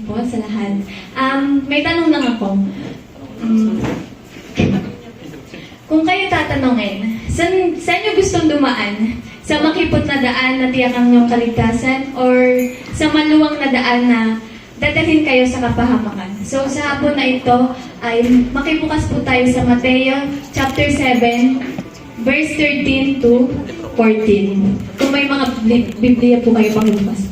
po sa lahat. May tanong lang ako. Kung kayo tatanungin, saan nyo gustong dumaan? Sa makipot na daan na tiyakan yung kaligtasan? Or sa maluwang na daan na dadalhin kayo sa kapahamakan? So sa hapon na ito, ay makibukas po tayo sa Mateo chapter 7, verse 13 to 14. Kung may mga Biblia po kayo pakibukas.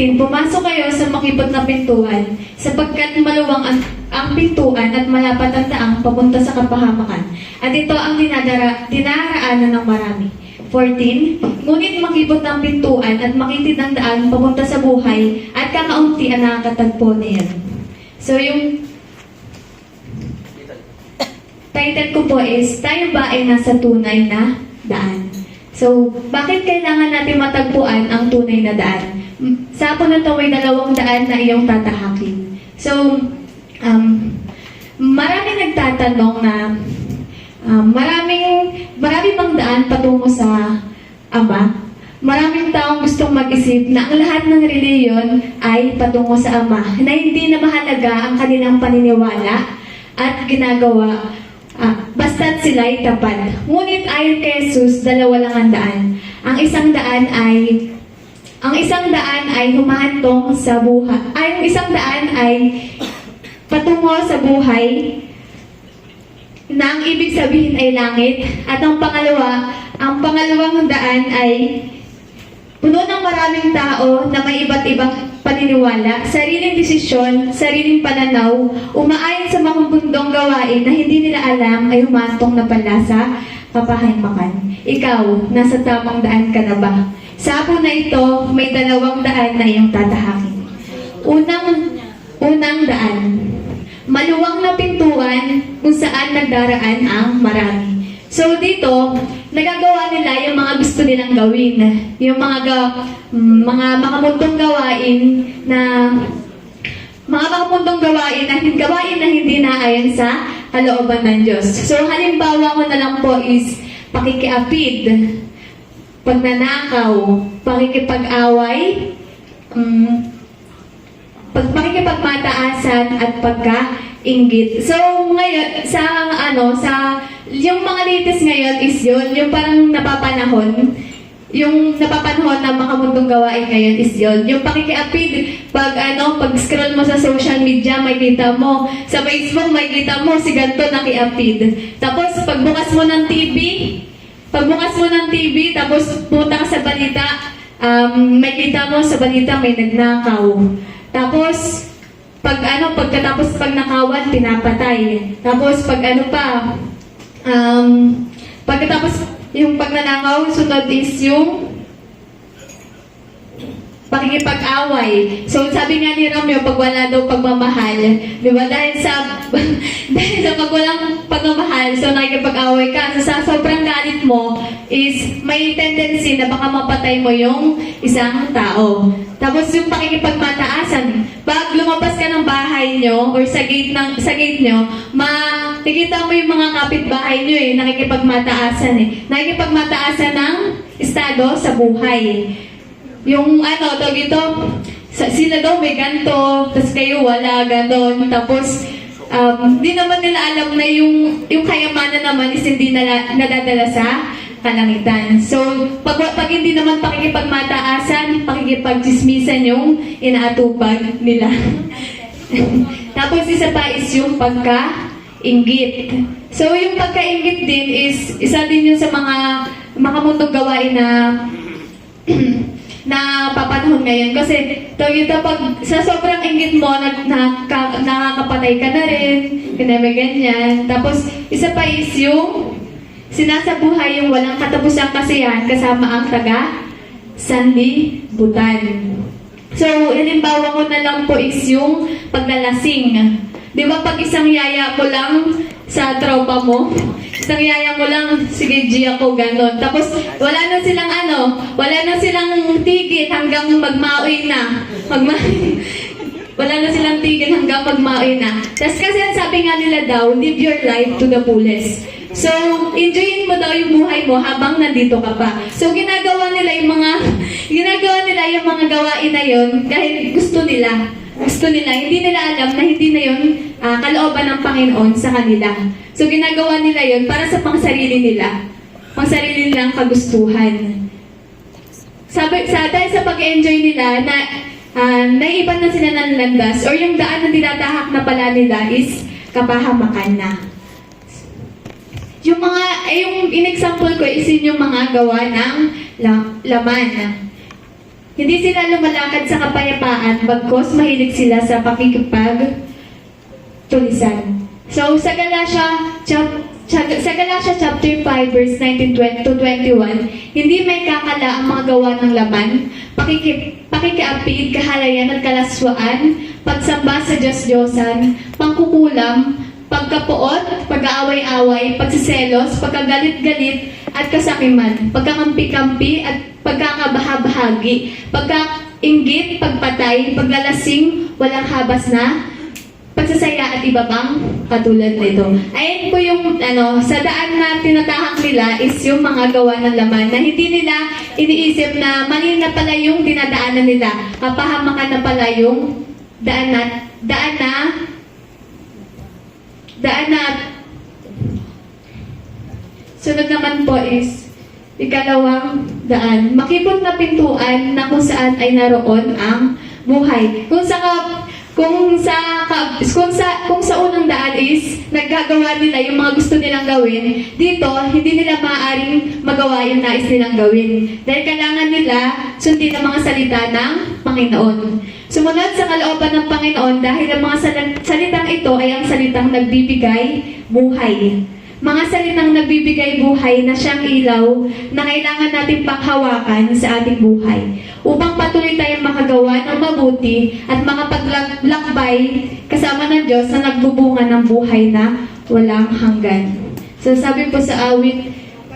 Pumasok kayo sa makipot na pintuan, sapagkat maluwang ang pintuan at malapat ang daang papunta sa kapahamakan. At ito ang dinaraanan ng marami. 14. Ngunit makipot ang pintuan at makitid ang daan papunta sa buhay at kakaunti ang nakakatagpo niyan. So yung title ko po is, tayo ba ay nasa tunay na daan? So, bakit kailangan natin matagpuan ang tunay na daan? Sa hapon na ito, may 2 daan na iyong tatahakin. So, marami nagtatanong na marami pang daan patungo sa Ama. Maraming taong gustong mag-isip na ang lahat ng reliyon ay patungo sa Ama, na hindi na mahalaga ang kanilang paniniwala at ginagawa basta't sila'y tapat. Ngunit ayon kay Jesus, 2 lang ang daan. Ang isang daan ay humahantong sa buhay. Ang isang daan ay patungo sa buhay na ang ibig sabihin ay langit. At ang pangalawang daan ay puno ng maraming tao na may iba't ibang paniniwala, sariling desisyon, sariling pananaw, umaayon sa mga mundong gawain na hindi nila alam ay humantong na pala sa kapahamakan. Ikaw, nasa tamang daan ka na ba? Sa hapon na ito, may 2 daan na iyong tatahakin. Unang daan, maluwang na pintuan kung saan nagdaraan ang marami. So dito, nagagawa nila yung mga gusto nilang gawin. Yung mga mundong gawain na gawain na hindi naayon sa kalooban ng Diyos. So halimbawa ko na lang po is pakikiapid, pagnanakaw, pakikipag-away, pakikipagmataasan at pagka-inggit. So ngayon sa yung mga latest ngayon is yung parang napapanahon ng mga mundong gawain ngayon is yung pakikiapid. Pag scroll mo sa social media, makikita mo sa Facebook, makikita mo si ganito nakiapid. Tapos pagbukas mo ng TV, tapos punta ka sa balita, makikita mo sa balita may nagnakaw. Tapos pagkatapos nakawan, pinapatay. Tapos pagkatapos yung pagnanakaw, sunod is yung pakikipag-away. So sabi nga ni Romeo, pag wala daw pagmamahal, di ba? Dahil sa pag walang pagmamahal, so nakikipag-away ka. So sa sobrang galit mo is may tendency na baka mapatay mo yung isang tao. Tapos yung pakikipagmataasan, pag lumabas ka ng bahay nyo or sa gate nyo, makikita mo yung mga kapitbahay nyo nakikipagmataasan nakikipagmataasan ng estado sa buhay. Yung sila daw may ganto, tapos kayo wala, ganon. Tapos di naman nila alam na yung kayamanan naman is hindi nadadala sa kalangitan. So, pag hindi naman pakikipagmataasan, pakikipagchismisan yung inaatupag nila. Tapos isa pa is yung pagka-inggit. So, yung pagka-inggit din is isa din yun sa mga mundong gawain na papanahon ngayon. Kasi pag sa sobrang inggit mo, nakakapatay ka na rin, may ganyan. Tapos, isa pa is yung sinasabuhay yung walang katapusang kasiyahan kasama ang taga-sanlibutan. So, halimbawa ko na lang po is yung paglalasing. Di ba pag isang yaya mo lang sa tropa mo, isang yaya mo lang, sige G ako, ganon. Tapos, wala na silang tigil hanggang magmaoy na. Wala na silang tigil hanggang magmaoy na. Tapos kasi ang sabi nga nila daw, live your life to the fullest. So, enjoyin mo daw yung buhay mo habang nandito ka pa. So, ginagawa nila yung mga gawain na yun dahil gusto nila. Gusto nila. Hindi nila alam na hindi na yun kalooban ng Panginoon sa kanila. So, ginagawa nila yun para sa pangsarili nila. Pangsarili nilang kagustuhan. Dahil sa pag-enjoy nila na naiiban na sila ng landas or yung daan na tinatahak na pala nila is kapahamakan na. Yung in-example ko is yung mga gawa ng laman. Hindi sila lumalakad sa kapayapaan, bagkos mahilig sila sa pakikipagtulisan. So, sa Galatia chapter 5, verse 19 to 21, hindi may kakala ang mga gawa ng laman, pakikiapid, kahalayan at kalaswaan, pagsamba sa Diyos-Diyosan, pangkukulam, pagkapuot, pag-aaway-away, pagsiselos, pagkagalit-galit, at kasakiman, pagkakampi-kampi, at pagkakabahabahagi, pagkainggit, pagpatay, paglalasing, walang habas na, pagsasaya at iba pang katulad nito. Ayan po yung sa daan na tinatahak nila is yung mga gawa ng laman na hindi nila iniisip na mali na pala yung dinadaanan nila. Kapahamakan na pala yung daan na sunod naman po is ikalawang daan. Makipot na pintuan na kung saan ay naroon ang buhay. Kung sa unang daan is naggagawa nila yung mga gusto nilang gawin, dito hindi nila maaaring magawa yung nais nilang gawin. Dahil kailangan nila sundin ang mga salita ng Panginoon. Sumunod sa kalooban ng Panginoon dahil ang mga salitang ito ay ang salitang nagbibigay buhay. Mga salitang nagbibigay buhay na siyang ilaw na kailangan natin panghawakan sa ating buhay upang patuloy tayong makagawa ng mabuti at makapaglakbay kasama ng Diyos na nagbubunga ng buhay na walang hanggan. So sabi po sa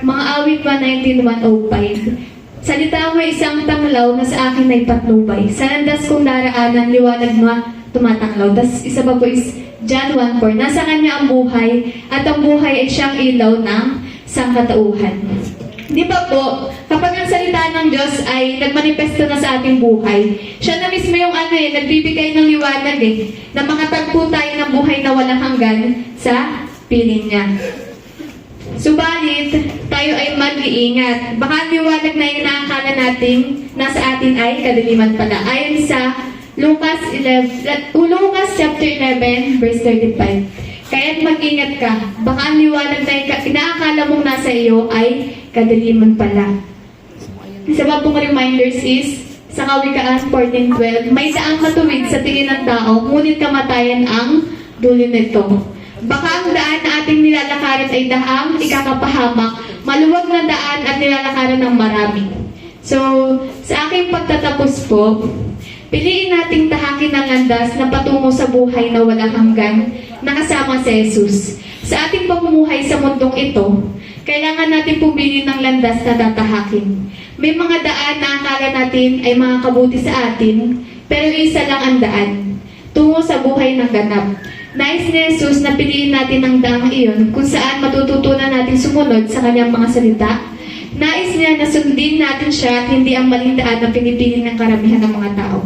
mga awit 119:105, salita mo isang tanglaw na sa akin ay patnubay. Sa landas kong daraanan, liwanag mo tumatanglaw. Tas isa pa po is John 1:4, nasa kanya ang buhay at ang buhay ay siyang ilaw ng sangkatauhan. Di ba po, kapag ang salita ng Diyos ay nagmanifesto na sa ating buhay, siya na mismo yung nagbibigay ng liwanag na makatagpo tayo ng buhay na walang hanggan sa piling niya. Subalit, tayo ay mag-iingat. Baka ang liwanag na yung nakakala natin nasa atin ay kadiliman pala. Ayon sa Lucas chapter 11, verse 35. Kaya't mag-ingat ka. Baka ang liwanag na inaakala mong nasa iyo ay kadiliman pala. Isa pa pong reminders is, sa Kawikaan 14:12, may daang matuwid sa tingin ng tao, ngunit kamatayan ang dulo nito. Baka ang daan na ating nilalakaran ay daang ikakapahamak, maluwag na daan at nilalakaran ng marami. So, sa aking pagtatapos po, piliin nating tahakin ang landas na patungo sa buhay na walang hanggan na kasama si Jesus. Sa ating pamumuhay sa mundong ito, kailangan natin pumili ng landas na tatahakin. May mga daan na akala natin ay makakabuti sa atin, pero isa lang ang daan, tungo sa buhay ng ganap. Nais ni Jesus na piliin natin ang daang iyon kung saan matututunan natin sumunod sa kanyang mga salita. Nais niya na sundin natin siya at hindi ang maling daan na pinipili ng karamihan ng mga tao.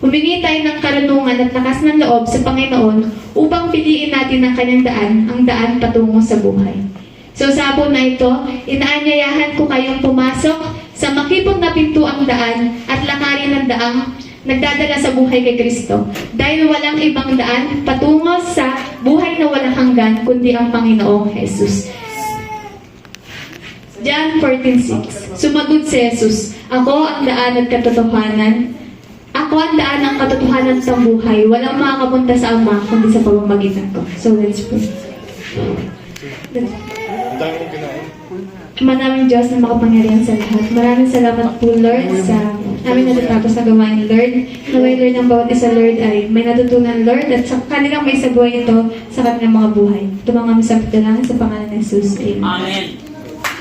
Humingi tayo ng karunungan at lakas ng loob sa Panginoon upang piliin natin ang kanyang daan, ang daan patungo sa buhay. So sa hapon na ito, inaanyayahan ko kayong pumasok sa makipot na pintuang daan at lakarin ng daang nagdadala sa buhay kay Kristo. Dahil walang ibang daan patungo sa buhay na walang hanggan kundi ang Panginoong Jesus. John 14:6. Sumagot si Jesus, ako ang daan at katotohanan. Ako ang daan ng katotohanan sa buhay. Walang makakapunta sa Ama kundi sa pamamagitan ko. So let's pray. Maraming Diyos na makapangyarihan sa lahat. Maraming salamat po, Lord, sa aming natatapos na gawain, Lord. Naway, Lord, ng bawat isa, Lord, ay may natutunan, Lord, at sa kanilang may sabuhay ito sa kanilang mga buhay. Tumang kami sa pagdalangin sa pangalan ng Jesus. Amen.